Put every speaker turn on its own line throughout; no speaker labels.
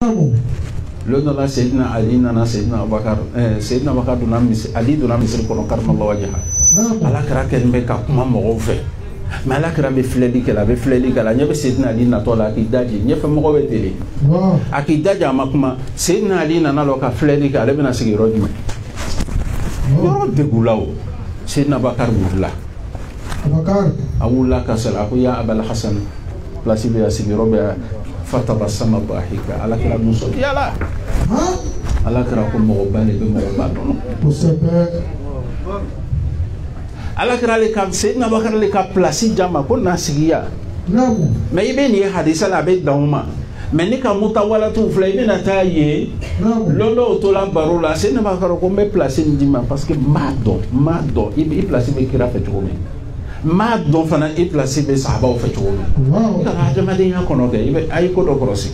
Lo nana Seydina Ali nana Seydina Abubakar Seydina Abubakar donna Ali donna Misiri kɔnɔ karamallahu wajhahu Ala kira kɛlen bɛ ka kuma mɔgɔw fɛ mais Ala kira bɛ filɛli kɛ la a bɛ filɛli kɛ la ɲɛ bɛ Seydina Ali natɔ la a k'i daji ɲɛfɛ mɔgɔ bɛ teli a k'i daji a ma kuma Seydina Ali nana lɔ ka filɛli kɛ ale bɛna sigi yɔrɔ jumɛn yɔrɔ degula o Seydina Abubakar wulila a wulila ka sɛlɛ a ko ya Abal Hasan place bɛ yan sigiyɔrɔ bɛ yan fatabassama dahika Ala kira nisɔndiyala Ala kira ko mɔgɔba de bɛ mɔgɔba dɔn Ala kira le ka Seydina Abubakar le ka place jama ko na sigi yan mais i bɛ nin ye hadisa la a bɛ dan o ma mais ni ka mutawalatu filɛ i bɛna taa ye lɔlɔ o tola baro la Seydina Abubakar ko n bɛ place in d'i ma parce que n b'a dɔn i place bɛ kira fɛ cogo min m'a dɔn fana i place bɛ sahabaw fɛ cogo min i ka hadamadenya kɔnɔ kɛ i bɛ a ye ko dɔ kɔlɔsi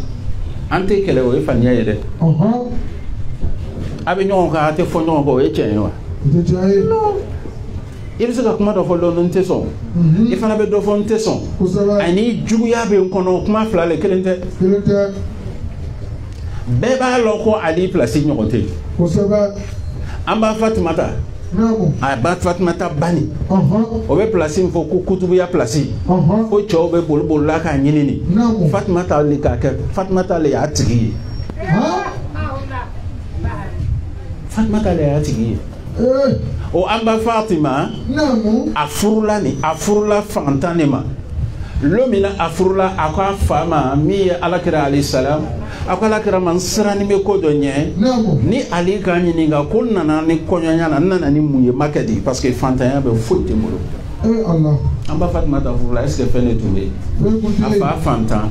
an tɛ kɛlɛ o ye faniya ye dɛ a bɛ ɲɔgɔn kan a tɛ fɔ ɲɔgɔn kɔ o ye tiɲɛ ye wa i bɛ se ka kuma dɔ fɔ dɔn n tɛ sɔn i fana bɛ dɔ fɔ n tɛ sɔn ani juguya bɛ n kɔnɔ kuma fila le kelen tɛ bɛɛ b'a lɔn ko Ali place ɲɔgɔn tɛ an b'a Fatumata a ba Fatumata bani o bɛ place in fɔ ko kutubuya place ko cɛw bɛ boli k'a ɲini Fatumata le k'a kɛ Fatumata le y'a tigi ye Fatumata le y'a tigi ye o an ba Fatima a furula fantan de ma lo min na a furula a ko a fa ma min ye Alakira alayhi salam a ko Alakira ma n sirannen bɛ ko dɔ ɲɛ ni Ali k'a ɲininka ko n nana ni kɔɲɔya la n nana ni mun ye ma kɛ di parce que fantanya bɛ foyi tɛ n bolo an ba Fatumata furula est ce que fɛn de tun bɛ yen a fa fantan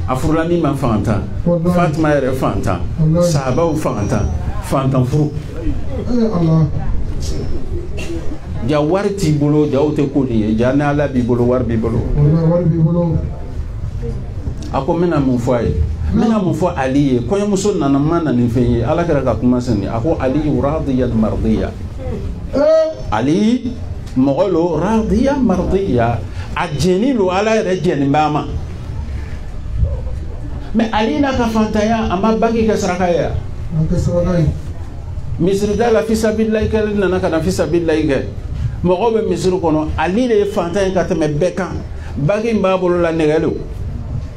a furula min ma fantan Fatima yɛrɛ fantan sahabaw fantan furu ja wari t'i bolo jaw tɛ ko nin ye ja ni Ala b'i bolo wari b'i bolo a ko n bɛna mun fɔ a ye n bɛna mun fɔ Ali ye kɔɲɔmuso nana ma na nin fɛn ye Ala kɛra ka kuma sɛnɛ a ko Ali radiya mardiya Ali mɔgɔ lo radiya mardiya a jɛni lo Ala yɛrɛ jɛni b'a ma mais Ali n'a ka fantanya a ma bagi kɛ saraka ye misiri da la fisabilillahi kɛlen nana ka na fisabilillahi kɛ mɔgɔ bɛ misiri kɔnɔ Ali de ye fantan ye ka tɛmɛ bɛɛ kan bagi in b'a bolo la nɛgɛlo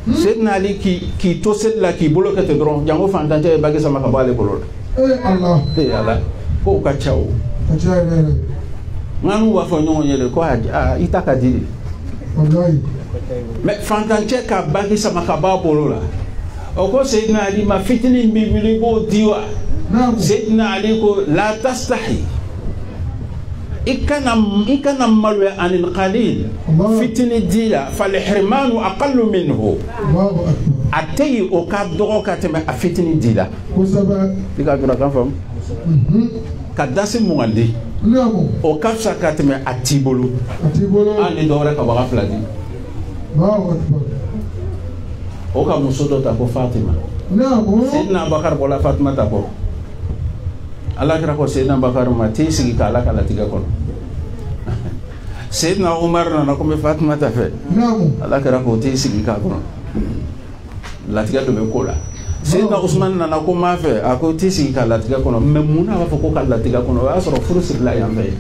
Seydina Ali k'i to seli la k'i bolo kɛ ten dɔrɔn jango fantancɛ ye bagi sama ka bɔ ale bolo la Ala kow ka ca o n'an b'a fɔ ɲɔgɔn ye de ko i ta ka di de mais fantancɛ ka bagi sama ka bɔ a bolo la o ko Seydina Ali ma fitinin b'i wuli i b'o di wa Seydina Ali ko la tastahi i kana maloya anil qalil fitini di la fal hirmanu aqallu minhu a tɛ yen o ka dɔgɔ ka tɛmɛ a fitini di la i ka dɔrɔn kan faamu ka dasi mugandi o ka fisa ka tɛmɛ a t'i bolo ni dɔ wɛrɛ ka baga fila di o ka muso dɔ ta ko Fatima Seydina Abubakar bɔla Fatumata kɔ Ala kira ko Seydina Abubakar ma t'i sigi ka Ala ka latigɛ kɔnɔ Seydina Umar nana ko n bɛ Fatumata fɛ Ala kira ko t'i sigi k'a kɔnɔ latigɛ dɔ bɛ ko la Seydina Usman nana ko n b'a fɛ a ko t'i sigi ka latigɛ kɔnɔ mais mun na b'a fɔ ko ka latigɛ kɔnɔ o y'a sɔrɔ furu sirila yan fɛ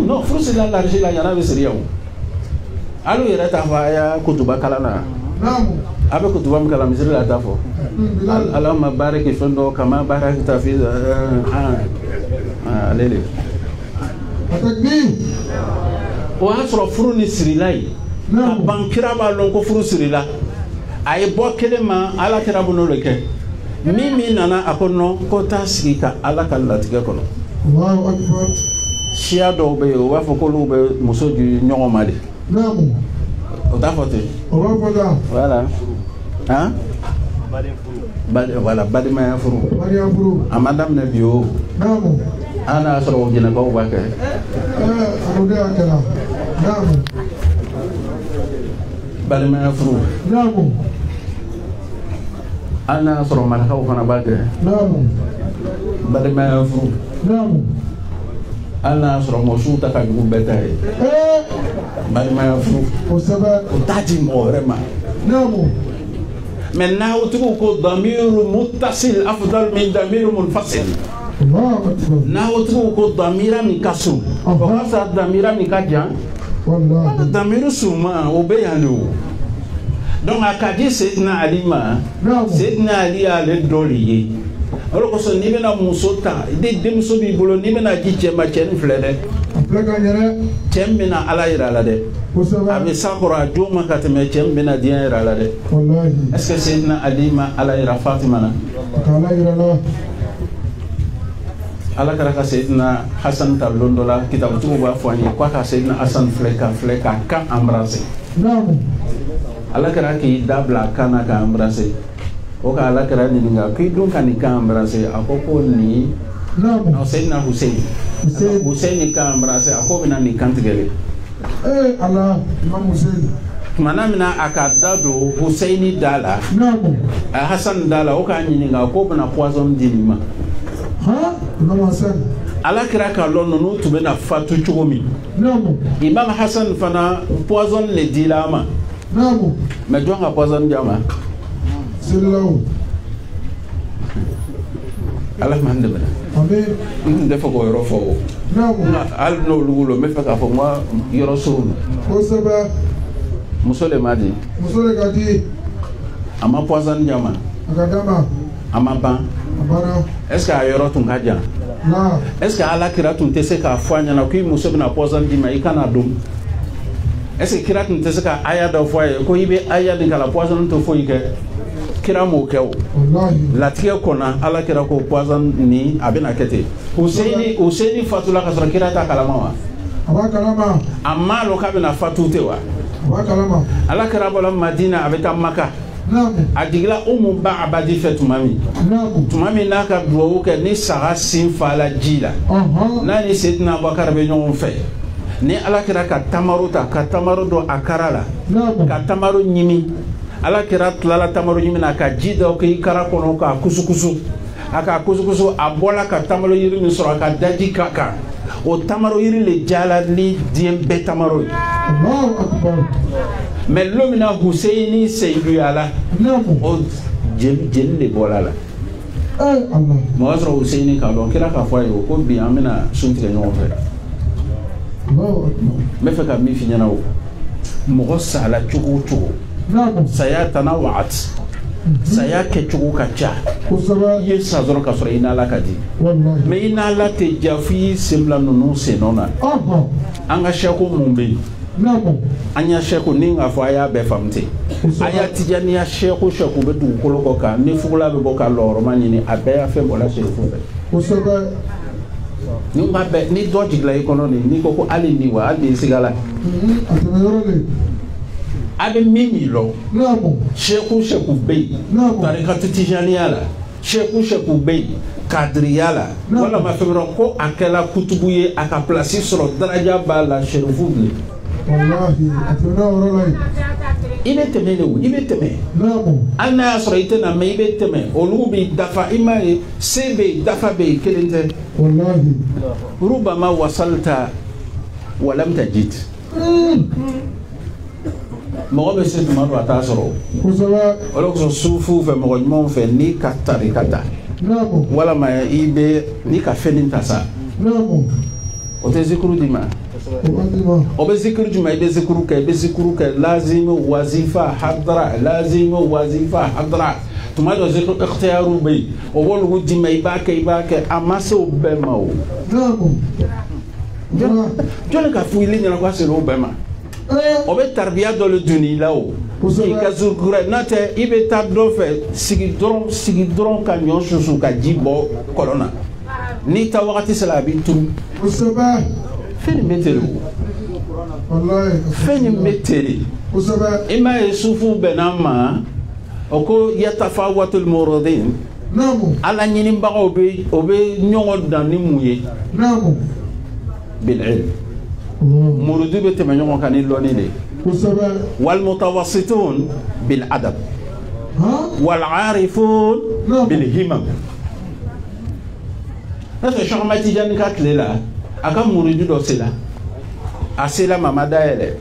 non furu sirila large la yana bɛ siri yan hali u yɛrɛ t'a fɔ a y'a kutuba kalan na a bɛ kutuba min kalan misiri la a t'a fɔ Allahumma barik fɛn dɔ kama barakta fi ale de o y'a sɔrɔ furu ni sirila ye ka ban kira b'a lɔn ko furu sirila a ye bɔ kelen ma Ala kira bɛ n'o de kɛ min nana a ko non ko t'a sigi ka Ala ka latigɛ kɔnɔ siya dɔw bɛ yen o b'a fɔ k'olu bɛ muso di ɲɔgɔn ma de o t'a fɔ ten voilà han voilà balimaya furu a ma daminɛ bi o an n'a sɔrɔ o jɛnɛbaw b'a kɛ balimaya furu an n'a sɔrɔ marakaw fana b'a kɛ balimaya furu an n'a sɔrɔ mɔsiw ta ka jugu bɛɛ ta ye balimaya furu o t'a di mɔgɔ wɛrɛ ma maintenant utugu ko damiru muttasil afdal min damiru munfasil na utugu ko damira min kasru ko sa damira min kajan wallahi damiru suma obeyalu donc akadi Sayyidina Ali ma Sayyidina Ali ale doliye olo ko so ni bena muso ta de muso bi bolo ni bena ji chema chen flede chembina ala ira la de abi sakura juma kateme chembina dia ira la de wallahi est-ce que Sayyidina Ali ma ala ira Fatima na ala ira la ala karaka Sayyidina Hassan talondola kitabu tu ba fani kwa ka Sayyidina Hassan fleka ka embrasser non ala karaki dabla kana ka embrasser o ka ala kara ni nga ki dun kan ka embrasser akoko ni non Sayyidina Hussein ka embrasser akoko na ni kantigele Allah Imam Hussein manamina akada do Hussein dala non Hassan dala o ka ni nga ko bana poison dinima ha Imam Hassan ala kira ka lono no tube na fatu chugomi non Imam Hassan fana poison le dilama non mais jonga poison jama sallallahu ala mande bana amen defo ko yoro fo non al no lugulo me fa ka fo ma yoro suru ko saba musole madi musole gadi ama poison jama akadama ama ban abara est-ce que ayoro tun kaja na est-ce que ala kira tun tese ka fanya na ku muso bina poison jima ikana dum est-ce que kira tun tese ka aya da foye ko ibe aya de kala poison to foye ke kira mo ke wallahi la tie kona ala kira ko poison ni abena kete Husaini fatula ka sura kira ta kalama wa aba kalama amma lo ka bina fatute wa aba kalama ala kira bola Madina abeta Makka adigla ba abadi fetumami tumami naka duwo ke ni saga sin fala jila nani Sayyidina Abubakar be ñoŋ fe ni ala kira ka tamaru ta ka tamaru do akarala ka tamaru nyimi ala kira tlala tamaru nyimi na ka jida ko ikara kono ka kusukusu aka kusukusu abola ka tamaru yiri ni sura ka daji kaka o tamaru yiri le jala ni diem be tamaru Allahu akbar mais l'homme Hussein Seydou ala o jeli le bolala Allah mo asra Hussein ka don kira ka fo yo ko bi amina sunti ñoo fe Allahu akbar me fa ka mi fi ñana wo mo sala chugu saya tanawat saya ke chugu ka cha ye sa zoro ka sura ina la ka di wallahi me ina la te jafi sembla no senona anga shako mumbe anya sheku ninga fo aya be famte aya tijani ya sheku be du koloko ka ni fugula be boka loro manini abe afe bola sheku be usoba ni mbabe ni doji la economy ni koko ali ni wa ali sigala abe mimi lo sheku be tarika tijani ala sheku be kadriyala wala mafemro ko akela kutubuye aka place sur daraja bala sherufu wallahi atuna orolay ibe teme lewu ibe teme namo ana asraite na me ibe teme olubi dafa imae sebe dafa be kelente wallahi rubama wasalta wa lam tajid mo be se tuma do atasoro kusala olo sufu fe mo mon fe ni katari kata namo wala ma ibe ni ka fenin tasa namo o te zikuru dima obezikuru juma ibezikuru ke lazimu wazifa hadra tumado zikru ikhtiyaru bay o wolu dima ibake amaso bema o jole ka fuili nyana kwa selo bema obe tarbiya do le duni la o ikazukura nate ibe tabdo fe sigidron ka nyon susu ka jibo kolona ni ta wakati sala bitu usaba feni metelu wallahi feni meteli usaba ima yusufu benama oko yatafawatul muradin namu ala nyini mbaga obe nyongo dani muye namu bil ilm murudu be tema nyongo kan iloni le usaba wal mutawassitun bil adab wal arifun bil himam nasa shakmati jani katlela aka murudu do sela asela mama daele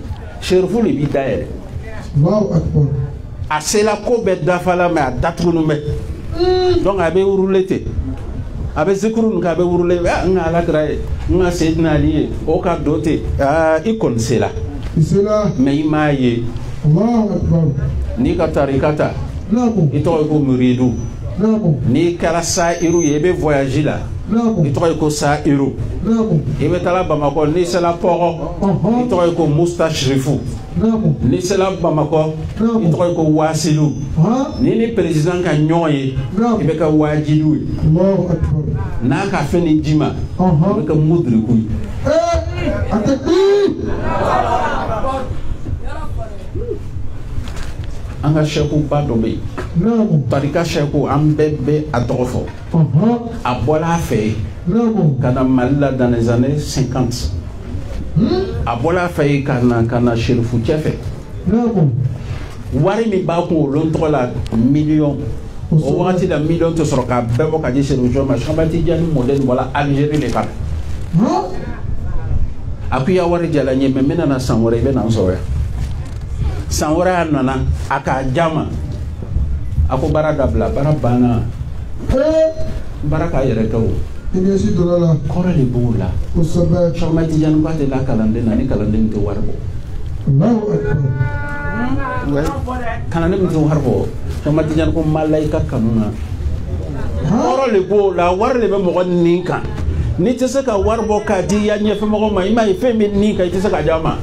sherfu le bi daele Allahu akbar a sela ko bɛɛ dafala mɛ a datugunu bɛ donc a bɛ wurule ten a bɛ zikuru nin kɛ a bɛ wurule n ka alakira ye n ka Seydina Ali ye o ka do ten i kɔni sela mɛ i m'a ye n'i ka tarika ta i tɔgɔ ye ko muridu n'i kɛra sa'iru ye i bɛ voyage la i tɔgɔ ye ko sa'iru i bɛ taa Bamakɔ n'i sela Pɔgɔ i tɔgɔ ye ko mustashrifu n'i sela Bamakɔ i tɔgɔ ye ko wasilu n'i ni président ka ɲɔgɔn ye i bɛ kɛ wajilu ye n'a ka fɛn ni ji ma i bɛ kɛ mudriku ye an ka sɛku ba dɔ bɛ yen tarika sɛku an bɛɛ bɛ a tɔgɔ fɔ a bɔla a fɛ ka na Mali la dans les années 50 a bɔla a fɛ ka na Sherifu cɛ fɛ wari min b'a kun olu tɔgɔ la miliyɔn o wagati la miliyɔn tɛ sɔrɔ k'a bɛɛ bɔ ka di Sherifu ma Cheikh Tidiane modèle wala Algérie le kan a ko i ya wari jala n ye mais n bɛna na san wɛrɛ i bɛ na n sɔrɔ yan san wɛrɛ a nana a k'a jama a ko baara dabila baara banna baara k'a yɛrɛ kɛ o kɔrɔ de b'o la Cheikh Tidiane ko a tɛ la kalanden na ni kalanden tɛ wari bɔ kalanden min tɛ wari bɔ Cheikh Tidiane ko malayika kanu na kɔrɔ de b'o la wari de bɛ mɔgɔ nin kan n'i tɛ se ka wari bɔ k'a di ya ɲɛfɛ mɔgɔ ma i m'a ye fɛn bɛ nin kan i tɛ se ka d'a ma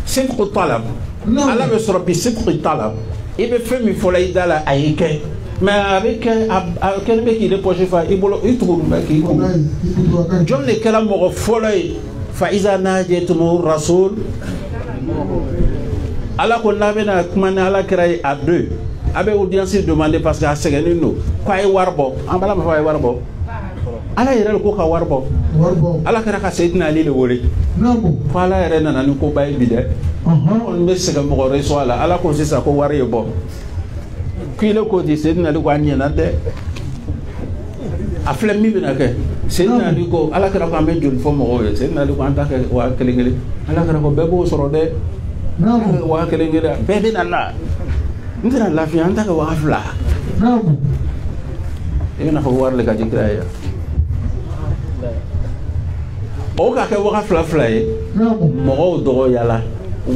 sidqu talab ala bɛ sɔrɔ bi sidqu talab i bɛ fɛn min fɔla i da la a y'i kɛ mais a bɛ kɛ a kɛlen bɛ k'i de poche fa i bolo i tugu bɛ k'i kun jɔn de kɛra mɔgɔ fɔlɔ ye fa iza najaytumu rasul ala ko n'a bɛna kuma ni ala kɛra ye à deux a bɛ audience demander parce que a sɛgɛnnen don k'a ye wari bɔ an bala ma fɔ a ye wari bɔ ala yɛrɛ ko ka wari bɔ ala kɛra ka Seydina Ali de wele ko ala yɛrɛ nana ni koba ye bi dɛ n bɛ sɛgɛn mɔgɔ wɛrɛ sɔrɔ a la ala ko sisan ko wari ye bɔ k'ile ko di Seydina Ali ko a ɲɛna dɛ a filɛ min bɛna kɛ Seydina Ali ko ala kɛra ko an bɛ joli fɔ mɔgɔw ye Seydina Ali ko an ta kɛ wa kelen kelen ala kɛra ko bɛɛ b'o sɔrɔ dɛ wa kelen kelen bɛɛ bɛ na la n tɛna lafiya an ta kɛ wa fila i bɛna fɔ ko wari le ka di kira ye o ka kɛ waga fila fila ye mɔgɔw dɔgɔyala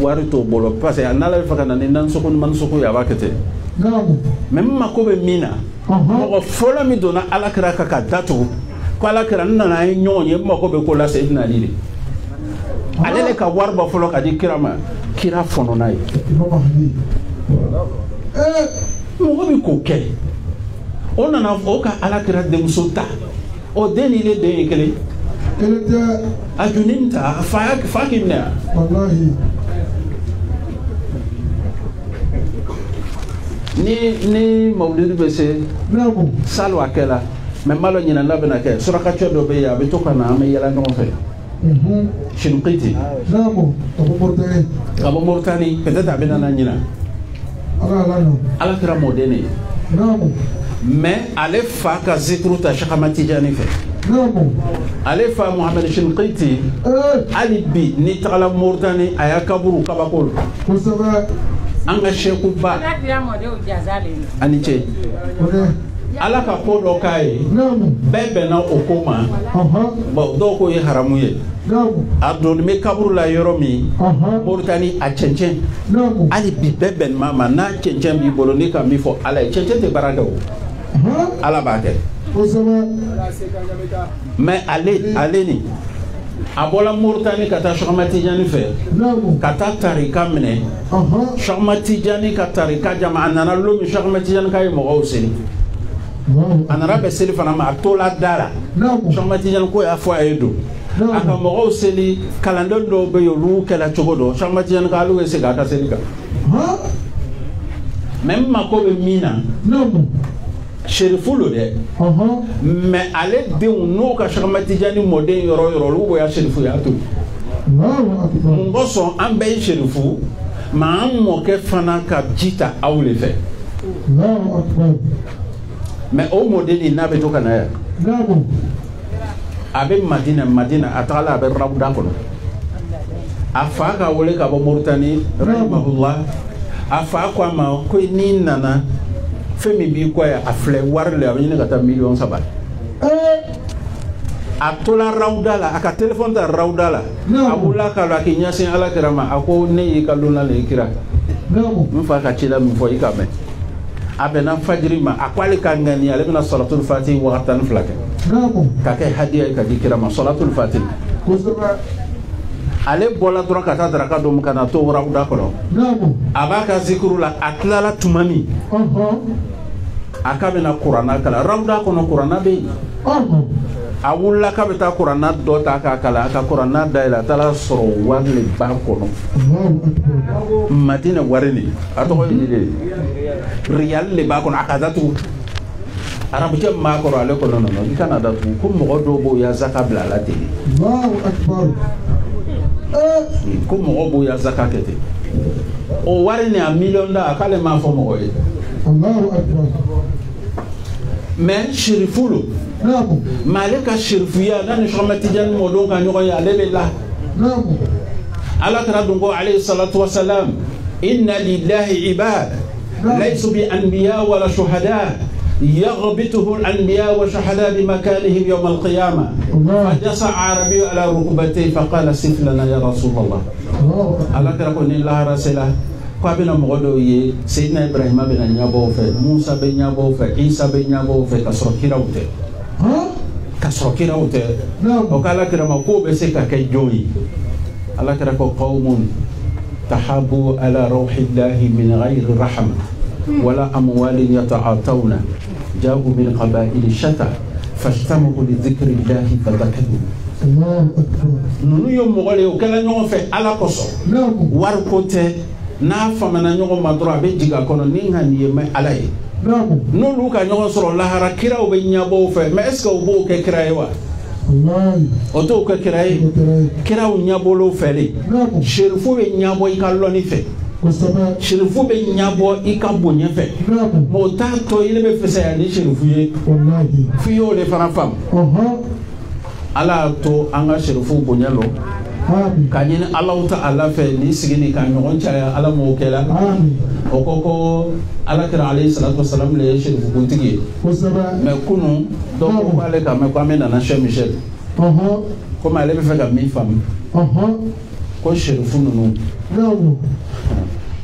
wari t'o bolo parce que n'ala bɛ fɛ ka na ni nansɔgɔ ni mansɔgɔ ye a b'a kɛ ten mais min mako bɛ min na mɔgɔ fɔlɔ min donna ala kira kan ka datugu ko ala kira n nana ye ɲɔgɔn ye n mako bɛ ko la Seydina Ali de ale de ka wari bɔ fɔlɔ ka di kira ma kira fɔnɔna ye mɔgɔ bɛ k'o kɛ o nana fɔ o ka ala kira denmuso ta o den ni le den ye kelen a junin ta fa k'i minɛ ni mawulidi bɛ se salo a kɛla mais malo ɲinɛ n'a bɛna kɛ surakacɛ dɔ bɛ yen a bɛ to ka na an bɛ yɛlɛ ɲɔgɔn fɛ Shinqiti ka bɔ Mauritanie peut-être a bɛ nana ɲina ala kɛra mɔden ye mais ale fa ka zikuru ta Cheikh Ahmad Tidiane fɛ ale fa Mohamed Shinqiti hali bi ni tagala Mauritanie a y'a kaburu kabako an ka sheku ba ani ce ala ka ko dɔ k'a ye bɛɛ bɛnna o ko ma bon dɔw ko ye haramu ye a donni bɛ kaburu la yɔrɔ min Mauritanie a cɛncɛn hali bi bɛɛ bɛnna ma n'a cɛncɛn b'i bolo ne ka min fɔ ala ye cɛncɛn tɛ baara kɛ o ala b'a kɛ mais ale ni a bɔla Mauritanie ka taa Cheikh Ahmad Tidiane fɛ ka taa tarika minɛ Cheikh Ahmad Tidiane ka tarika jama a nana lomi Cheikh Ahmad Tidiane k'a ye mɔgɔw seli a nana bɛ seli fana ma a tola da la Cheikh Ahmad Tidiane ko y'a fɔ a ye don a ka mɔgɔw seli kalanden dɔw bɛ yen olu kɛla cogo dɔ Cheikh Ahmad Tidiane k'ale bɛ segin a ka seli kan mais n mako bɛ min na Sherifu lo dɛ mais ale denw n'o ka Cheikh Ahmad Tidiane mɔden yɔrɔ yɔrɔ olu bɛ ya Sherifu y'a to mun kosɔn an bɛɛ ye Sherifu mais an mɔkɛ fana ka ji ta aw de fɛ mais o mɔden nin n'a bɛ to ka na yan a bɛ Madina a tagala a bɛ Rawuda kɔnɔ afa ka wole ka bo Mauritanie rahimahullah afa ko ma ko ni nana femi bi ko ya afle warle abini ka ta million saba atola raudala aka telephone da raudala abula ka la kinya sin ala kirama ako ne ka luna le kira mfa ka chila mfo ikame abena fajri ma akwali ka ngani ale bina salatul fatih wa tan flake ka ke hadiya ka dikira ma salatul fatih ale bola dron ka ta draka dum kana to rauda ko abaka zikrula atlala tumami akabena qur'ana kala rauda ko no qur'ana be awulla ka beta qur'ana do ta ka kala ka qur'ana daila tala soro warle ba ko no madina warni ato ko ni riyal le ba ko akadatu arabu jam ma ko ale ko no no kana da ko mo do bo ya zakabla la te Allahu akbar ko mo bo ya zakakete o warni a million da akale ma fo mo e Allahu akbar men shirifulo malika shirfiya nan shamati jan modon kan yo ya lellah ala taradungo alayhi salatu wassalam inna lillahi ibad laysu bi anbiya wala shuhada يغبطه الأنبياء والشهداء بمكانهم يوم القيامة فجس عربي على ركبتيه فقال سف لنا يا رسول الله على كركون الله رسله قابل مغدوي سيدنا إبراهيم بن نيابو في موسى بن نيابو في عيسى بن نيابو في كسركيراوته كسركيراوته وقال كرما كو بسكا كيجوي على كركو قوم تحابوا على روح الله من غير رحمة ولا أموال يتعاطون جاءوا من قبائل الشتى فاجتمعوا لذكر الله فذكروا نونو يوم مغولي وكلا نيوم في على قصو واركوتي na famana nyogo madro be jiga kono ninga ni me alay no luka nyogo soro lahara kira o be nyabo fe mais est ce que o bo ke kira ewa wallahi o to ke kira o nyabo lo fele sherifu be nyabo ikalloni fe sherifu be nyabo ikabonye fe mo ta to ile be fesa ya ni sherifu ye wallahi fiyo le fara fam ala to anga sherifu bonyalo kanyine Allah ta'ala fe ni sigini kan ngon chaya ala mo kela o koko ala kira alayhi salatu wassalam le sherifu kuntigi me kunu do ko ale ka me ko amena na Cheikh Michel ko ma le be fe ka mi fam ko sherifu nunu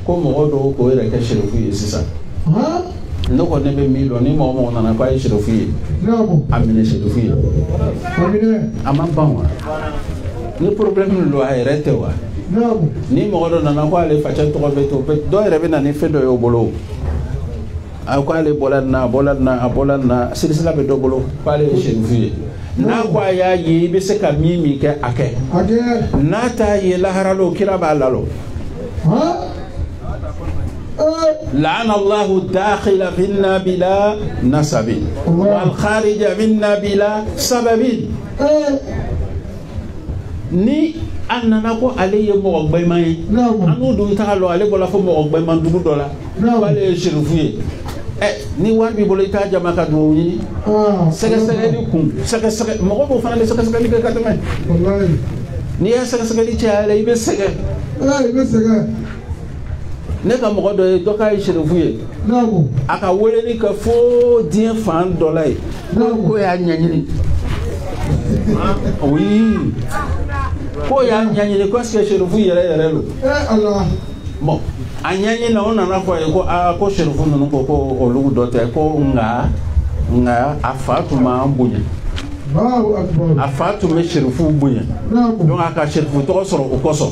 ko mo do ko ere ka sherifu yesisa ndo ko ne be mi do ni mo mo na ko ay sherifu yi amene sherifu yi amam bawa ni problème lo ay rete wa ni mo do na ko ale facha to be to be do rebe na ni fedo yo bolo a ko ale bolanna silsila be do bolo ko ale sherifu na ko ya yi be se ka mimi ke ake na ta yi la haralo kira ba lalo لعن الله الداخل منا بلا نسب والخارج منا بلا سبب ni anana ko ale ye mo ogbe man anu do ta lo ale bola fo mo ogbe man dugu dola wale sherifu ye ni war bi bolo ta jama ka do ni sega ni kun sega mo ko fana le sega ni ka tame wallahi ni ya sega ni cha ale ibe sega ne ka mo do ka sherifu ye aka wole ni ka fo 10 fan dola ko ya nyanyini oui ko ya nyanyini ko est-ce que sherifu yere lo Allah bon anyanyi na ona na ko sherifu no ko olugu dote ko nga afatu ma ambunya Allahu akbar afatu me sherifu bunya donc aka sherifu to soro ko koso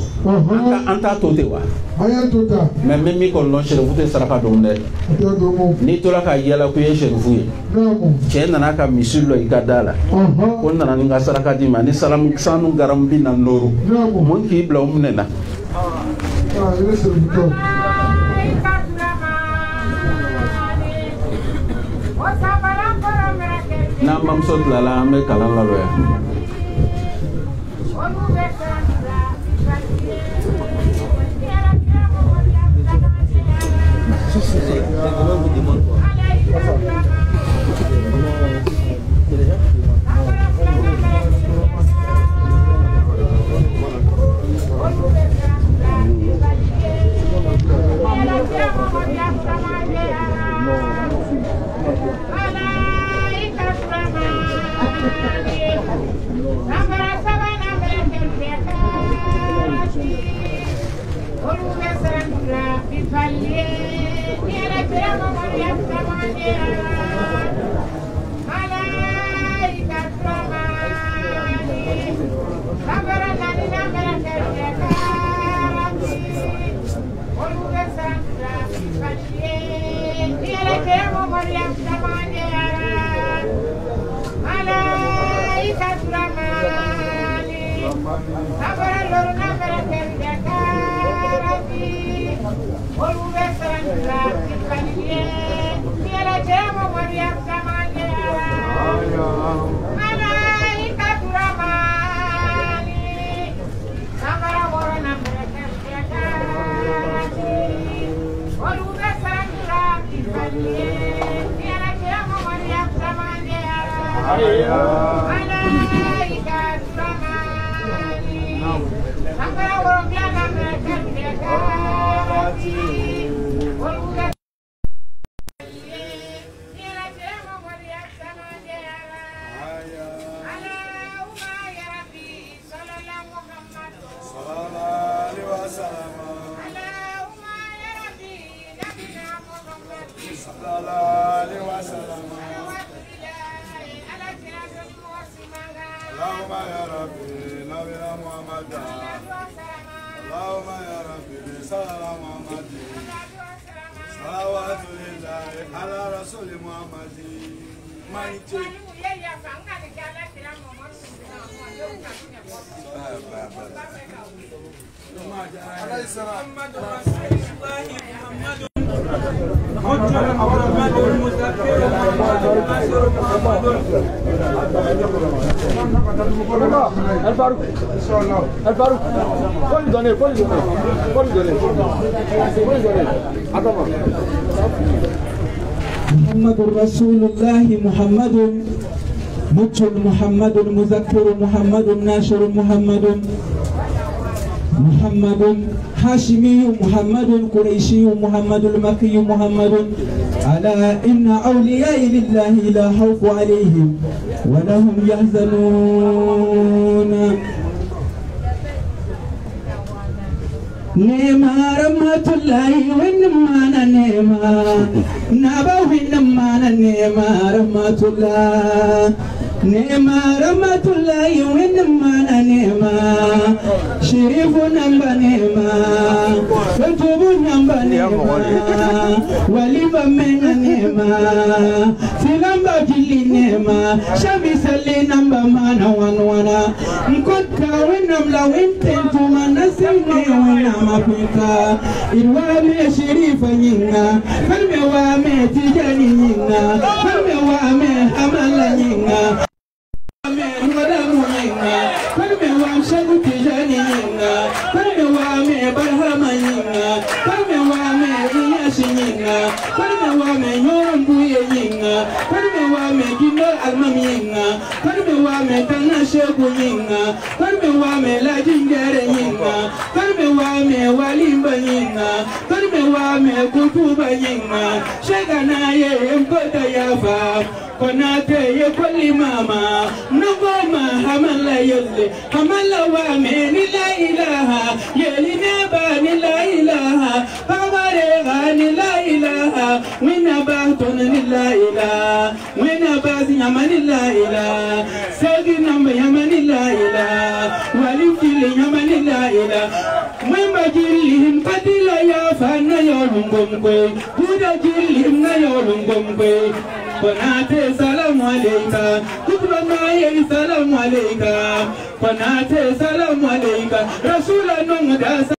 anta tote wa aya tota même mi ko no sherifu te saraka do nde ni to la ka yela ko ye sherifu ye che nana ka misulo ikadala ko nana nga saraka di mani salam sanu garam bi nan noru mon ki bla umnena ile sherifu na mam sot la la me kala la lo ya
محمد رسول الله محمد مجل محمد مذكر محمد ناشر محمد محمد هاشمي محمد قريشي محمد المكي محمد ألا إن أولياء لله لا خوف عليهم ولا هم يحزنون نيما رحمة الله ونما نيما نبا ونما نيما رحمة الله نيما رحمة الله ونما نيما شريف نمبا نيما فتوب نمبا نيما وليبا من نيما سلامبا جلي نيما شامي سلي نمبا مانا وانوانا نكوكا ونملا وانتنتو منسيني ونما فيكا إروامي شريف نينا فالمي وامي تجاني نينا فالمي وامي حمالا نينا Konate ye kwali mama nogoma hamala yole hamala wa me ni la ilaha yeli neba ni la ilaha babare ga ni la ilaha wina ba ton ni la ilaha wina ba nyama ni la ilaha sagi namba nyama ni la ilaha wali fili nyama ni la ilaha mwemba jilihim kadila ya fana yolungomkwe buda jilihim na yolungomkwe Konate salamu alayka Kutubanaye salamu alayka Konate salamu alayka Rasulallah